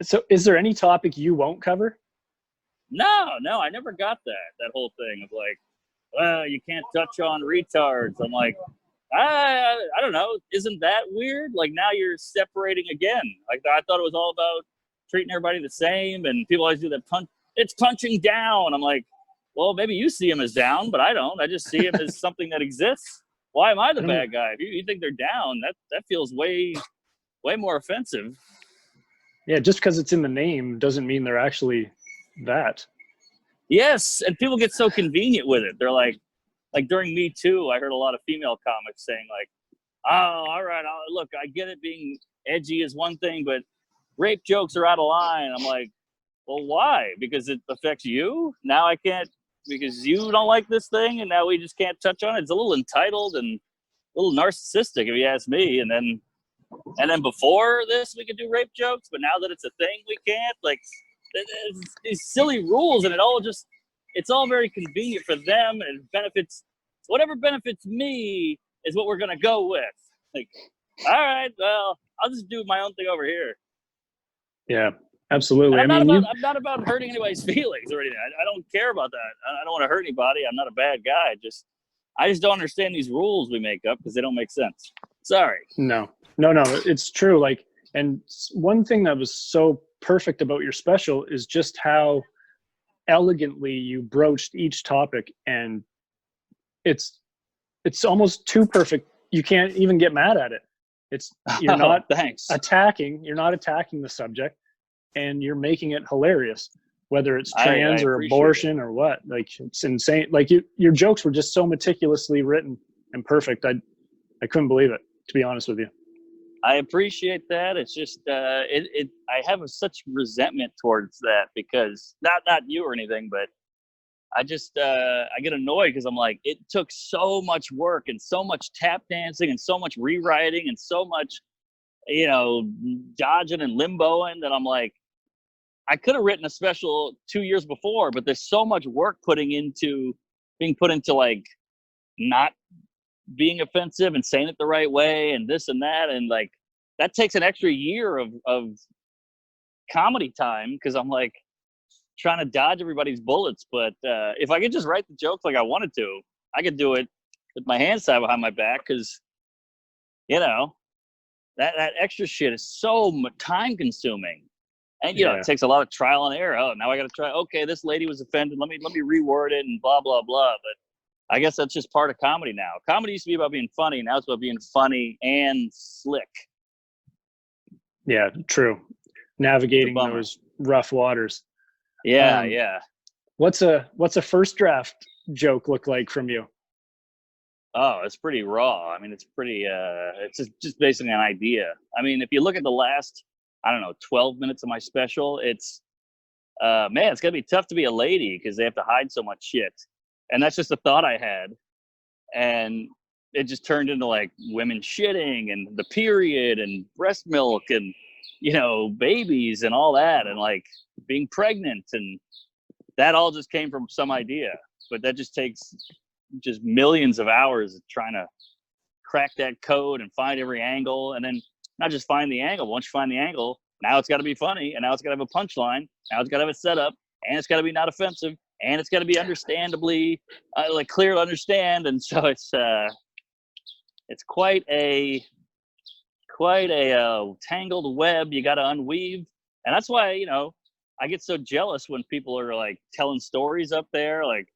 So is there any topic you won't cover? No, I never got that whole thing of like, well, you can't touch on retards. I'm like, I don't know. Isn't that weird? Like now you're separating again. Like I thought it was all about treating everybody the same, and people always do that punch. It's punching down. I'm like, well, maybe you see him as down, but I don't. I just see him as something that exists. Why am I the I don't. bad guy? If you think they're down, that feels way more offensive. Yeah, just because it's in the name doesn't mean they're actually that. Yes, and people get so convenient with it. They're like during Me Too, I heard a lot of female comics saying like, "Oh, all right, look, I get it. Being edgy is one thing, but rape jokes are out of line." I'm like, well, why? Because it affects you. Now I can't because you don't like this thing, and now we just can't touch on it. It's a little entitled and a little narcissistic, if you ask me. And then before this, we could do rape jokes, but now that it's a thing, we can't. Like it's these silly rules, and it's all very convenient for them, and it benefits whatever benefits me is what we're gonna go with. Like, all right, well, I'll just do my own thing over here. Yeah, And absolutely. I mean, I'm not about hurting anybody's feelings or anything. I don't care about that. I don't want to hurt anybody. I'm not a bad guy. I just don't understand these rules we make up because they don't make sense. Sorry. no, it's true. Like, and one thing that was so perfect about your special is just how elegantly you broached each topic, and it's almost too perfect. You can't even get mad at it. It's you're not Thanks. you're not attacking the subject, and you're making it hilarious, whether it's trans I or abortion it. or what. Like it's insane. Like your jokes were just so meticulously written and perfect. I couldn't believe it, to be honest with you. I appreciate that. It's just I have such resentment towards that because not you or anything, but I just I get annoyed because I'm like, it took so much work and so much tap dancing and so much rewriting and so much, dodging and limboing that I'm like, I could have written a special 2 years before, but there's so much work being put into like not being offensive and saying it the right way and this and that, and like that takes an extra year of comedy time because I'm like trying to dodge everybody's bullets. But if I could just write the jokes like I wanted to, I could do it with my hands tied behind my back because that extra shit is so time consuming. And it takes a lot of trial and error. Oh, now I got to try. Okay, this lady was offended. Let me reword it and blah blah blah. But I guess that's just part of comedy now. Comedy used to be about being funny. Now it's about being funny and slick. Yeah, true. Navigating those rough waters. Yeah. What's a first draft joke look like from you? Oh, it's pretty raw. I mean, it's pretty. It's just basically an idea. I mean, if you look at the last, I don't know, 12 minutes of my special, it's man, it's gonna be tough to be a lady because they have to hide so much shit. And that's just a thought I had, and it just turned into like women shitting and the period and breast milk and babies and all that and like being pregnant, and that all just came from some idea. But that just takes just millions of hours of trying to crack that code and find every angle, and then not just find the angle. Once you find the angle, now it's got to be funny, and now it's got to have a punchline. Now it's got to have a setup, and it's got to be not offensive, and it's got to be understandably like clear to understand. And so it's quite a tangled web you got to unweave, and that's why I get so jealous when people are like telling stories up there, like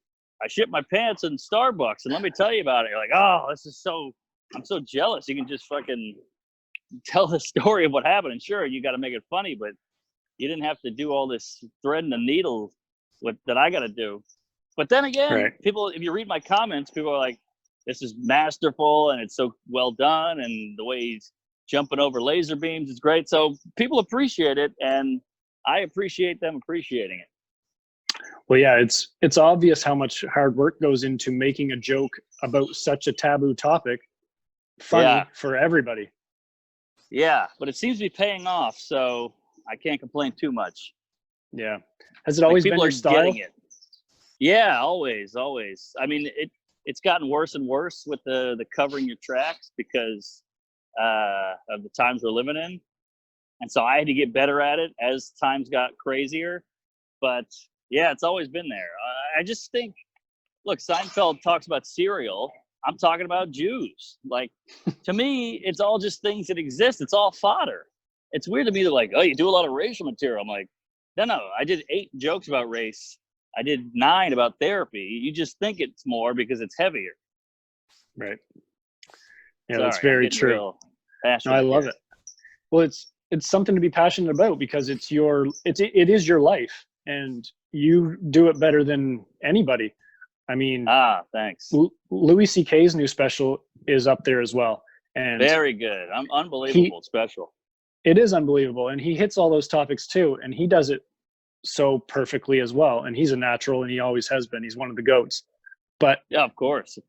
I shit my pants in Starbucks, and let me tell you about it. You're like, oh, I'm so jealous. You can just fucking tell the story of what happened, and sure, you got to make it funny, but you didn't have to do all this threading the needle that I got to do. But then again, right. People, if you read my comments, people are like, this is masterful and it's so well done, and the way he's jumping over laser beams is great. So people appreciate it, and I appreciate them appreciating it. Well, yeah, it's obvious how much hard work goes into making a joke about such a taboo topic funny for everybody. Yeah, but it seems to be paying off, so I can't complain too much. Yeah. Has it always been your style? Getting it. Yeah, always. I mean, it's gotten worse and worse with the covering your tracks because of the times we're living in. And so I had to get better at it as times got crazier. But yeah, it's always been there. I just think, look, Seinfeld talks about cereal. I'm talking about Jews. Like, to me, it's all just things that exist. It's all fodder. It's weird to me that, like, oh, you do a lot of racial material. I'm like, no, I did 8 jokes about race. I did 9 about therapy. You just think it's more because it's heavier. Right. Yeah, Sorry, that's very true. No, I love it. Well, it's something to be passionate about because it is your life, and you do it better than anybody. I mean, thanks. Louis C.K.'s new special is up there as well, and very good. Unbelievable special. It is unbelievable, and he hits all those topics too, and he does it so perfectly as well. And he's a natural, and he always has been. He's one of the GOATs. But yeah, of course.